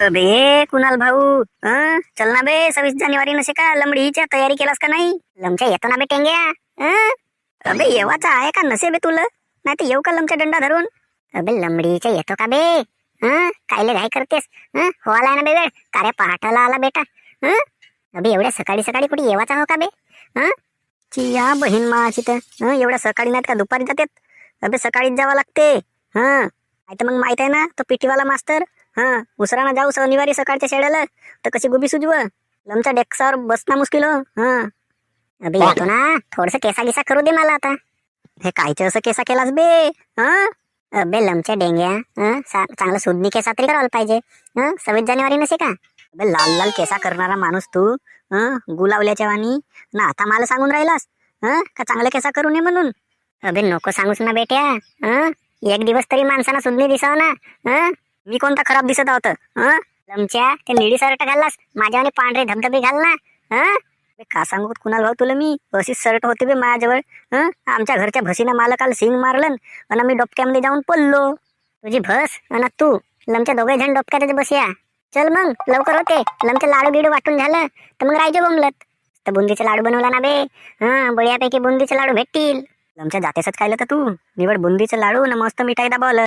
अबे कुणाल भाऊ, चल ना बे 26 जानेवारी नसे का लमडीच्या तयारी केलास का नाही? लमच्या येतो ना बे टेंग्या. हं? अबे येवाचा आहे का नसे बे तुला? नाही तर येऊ का लमच्या डंडा धरून? अबे लमडीच्या येतो का बे? कायले घाई करतेस? हो आलाय ना बे वेळ, कार्य पहाटाला आला बेटा. हं? अबे एवढ्या सकाळी सकाळी कुठे येवाचा हो का बे? चिया बहीण माची तर एवढ्या सकाळी नाहीत का दुपारी जातात? अबे सकाळीच जावं लागते. नाही तर मग माहित आहे ना तो पिटीवाला मास्तर. उसराना जाऊ शनिवारी सकाळच्या शेड्याला तर कशी गुबी सुजव लमच्या डेस्कवर बसणं मुश्किल हो. अबे येतो ना, थोडस केसा गिसा करू दे मला आता. हे कायचं असं केसा केलास बे? अबे लमच्या डेंग्या, चांगलं सुदनी केसा तरी करायला पाहिजे. 26 जानेवारी नसे का? अबे लाल लाल केसा करणारा माणूस तू, गुलावल्याच्या वाणी ना आता मला सांगून राहिलास का चांगले केसा करू नये म्हणून? अबे नको सांगूस ना बेट्या. एक दिवस तरी माणसाला सुदनी दिसाव ना. मी कोणता खराब दिसत आहोत? लमच्या ते निळी शर्ट घाललास, माझ्यावाने पांढरे धबधबे घाल ना. का सांगू कुणाल भाऊ तुला, मी अशीच शर्ट होती बे माझ्याजवळ. आमच्या घरच्या म्हशीनं मला काल सिंग मारलं आणि मी डोक्यामध्ये जाऊन पडलो. तुझी भस आणि तू लमच्या दोघे जण डोक्यात बसूया. चल मग लवकर होते, लमचे लाडू गिडू वाटून झालं तर मग राहायचे बोंबलत. तर बुंदीचे लाडू बनवला ना बे. बळ्यापैकी बुंदीचे लाडू भेटतील. लमच्या जातेसच खायला तर तू निवड बुंदीचं लाडू ना मस्त मिठाई दाबवलं.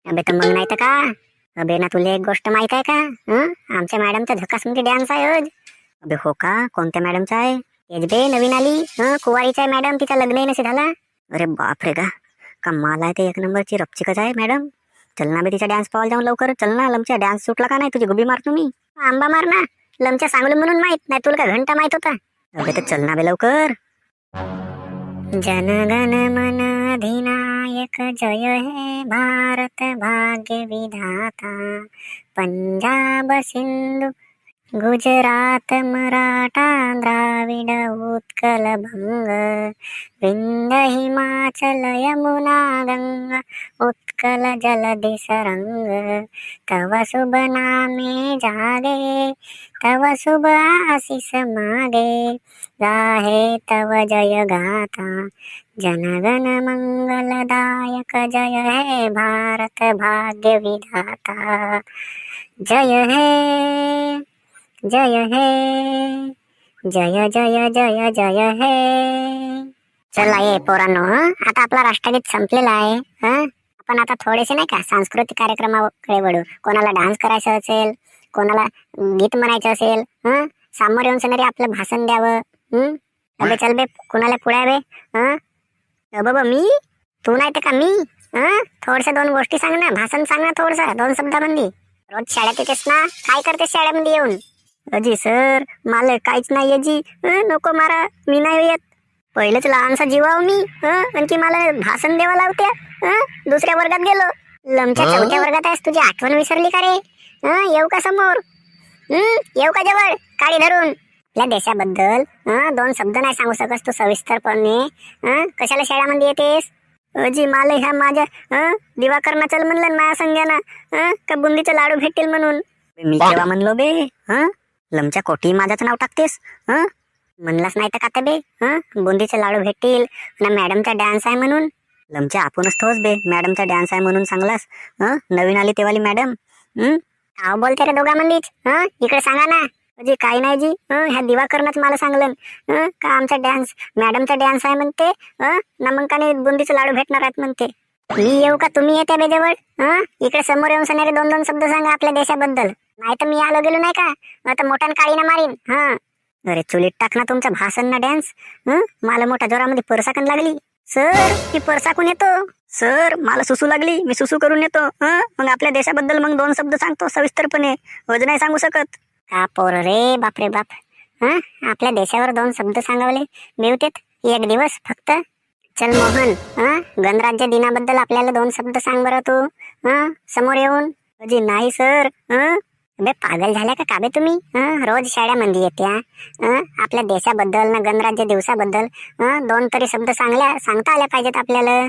अबे तर मग नाही तर का? अबे ना तुला एक गोष्ट माहित आहे का? आमच्या मॅडमचा झकासमध्ये डान्स आहे आज. अबे हो का? कोणत्या मॅडमचा आहे? तेच बे नवीन आली कुवारीचा आहे मॅडम, तिचा लग्नही नसे झाला. अरे बाप रे का माल आहे ते एक नंबरची रपचिकच आहे मॅडम. चल ना बे तिचा डान्स पाहायला जाऊन लवकर. चल ना, लमच्या डान्स सुटला का नाही? तुझी गुबी मारतो मी. आंबा मार ना, लमच्या सांगलो म्हणून माहित नाही तुला का घंटा माहित होता? अबे तर चल ना बे लवकर. जनगण मन अधिनायक जय हे भारत भाग्य विधाता, पंजाब सिंधु गुजरात मराठा द्राविड उत्कल भंग, विंध हिमाचल यमुना गंगा उत्कल जलधि सरंग, तव शुभ नामे जागे तव शुभ आशीष मागे, गाहे तव जय गाथा जनगण मंगलदायक जय हे भारत भाग्य विधाता, जय हे जय हे जय जय जय जय हे. चला ये पोरांनो, आता आपला राष्ट्रगीत संपलेला आहे. आपण आता थोडेसे नाही का सांस्कृतिक कार्यक्रमाकडे वळू. कोणाला डान्स करायचं असेल, कोणाला गीत म्हणायचं असेल, समोर येऊन सणारी आपलं भाषण द्यावं. अबे चल बे, कुणाला पुढे बे? बाबा मी, तू नाही तर का मी? थोडस दोन गोष्टी सांग ना, भाषण सांग ना थोडस, 2 शब्दामध्ये. रोज शाळेत येतेस ना, काय करतेस शाळेमध्ये येऊन? अजी सर मला काहीच नाही अजी. नको मारा, मी नाही येत. पहिलेच लहानसा जीवाव मी, आणखी मला भाषण द्यावं लावत्या. दुसऱ्या वर्गात गेलो. लमच्या 4थ्या वर्गात आहेस, तुझी आठवण विसरली का रे? येऊ का समोर? येऊ का जवळ काळी धरून? आपल्या देशाबद्दल 2 शब्द नाही सांगू शकस तू सविस्तरपणे? कशाला शाळेमध्ये येतेस? अजी मला ह्या माझ्या दिवाकरना चल म्हणलं माझ्या संग्याना का बुंदीचं लाडू भेटतील म्हणून. मी केव्हा म्हणलो बे? लमच्या कोठी माझ्याच नाव टाकतेस? म्हणलाच नाही तर का बे? बुंदीचे लाडू भेटतील ना मॅडमचा डान्स आहे म्हणून. लमच्या आपणच तोच बे, मॅडमचा डान्स आहे म्हणून सांगलास. नवीन आली तेवाली मॅडम. काय बोलते रे दोघांमध्येच? इकडे सांगा ना. जी काही नाही जी, ह्या दिवाकरनच मला सांगलं का आमचा डान्स मॅडमचा डान्स आहे म्हणते, ना मग का नाही बुंदीचे लाडू भेटणार आहेत म्हणते. मी येऊ का तुम्ही येत्या बेजवळ? इकडे समोर येऊन सणारे 2 शब्द सांगा आपल्या देशाबद्दल, नाही तर मी आलो गेलो नाही का आता मोठ्यान काळी ना मारीन. अरे चुलीत टाक ना तुमचं भाषण ना डान्स. मला मोठ्या जोरामध्ये परसाकन लागली. सर मी परसाकून येतो. सर मला सुसू लागली, मी सुसू करून येतो. मग आपल्या देशाबद्दल मग 2 शब्द सांगतो सविस्तरपणे, अज नाही सांगू शकत. का पोर रे, बाप रे बाप. आपल्या देशावर 2 शब्द सांगावले मिळतेत एक दिवस फक्त. चल मोहन, गणराज्य दिनाबद्दल आपल्याला 2 शब्द सांग बरं तू, समोर येऊन. अजी नाही सर. अबे पागल झाल्या का काबे तुम्ही? रोज शाळेमध्ये येत्या, आपल्या देशाबद्दल ना गणराज्य दिवसाबद्दल 2 तरी शब्द सांगता आल्या पाहिजेत आपल्याला.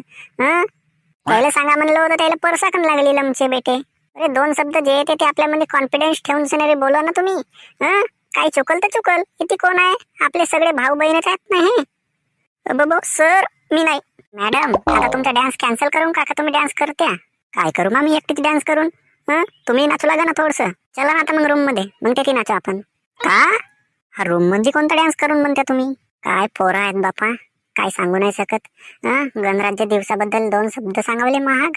पहिलं सांगा म्हणलं होतं त्याला परसाकन लागली लमचे बेटे. अरे 2 शब्द जे येते ते आपल्यामध्ये कॉन्फिडन्स ठेवून सणारे बोलवा ना तुम्ही. काही चुकल तर चुकल, किती कोण आहे, आपले सगळे भाऊ बहिणीच आहेत नाही. बाबा सर मी नाही. मॅडम आता तुमचा डान्स कॅन्सल करून का तुम्ही डान्स करत्या? काय करू मग मी एकटीच डान्स करून? हा तुम्ही नाचू लागा ना थोडस. चला ना आता मग रूम मध्ये, मग ते नाचू आपण. का? हा रूम मध्ये कोणता डान्स करून म्हणता तुम्ही? काय पोरं आहेत बापा, काय सांगू नाही शकत. हा गणराज्य दिवसाबद्दल 2 शब्द सांगावले महाग.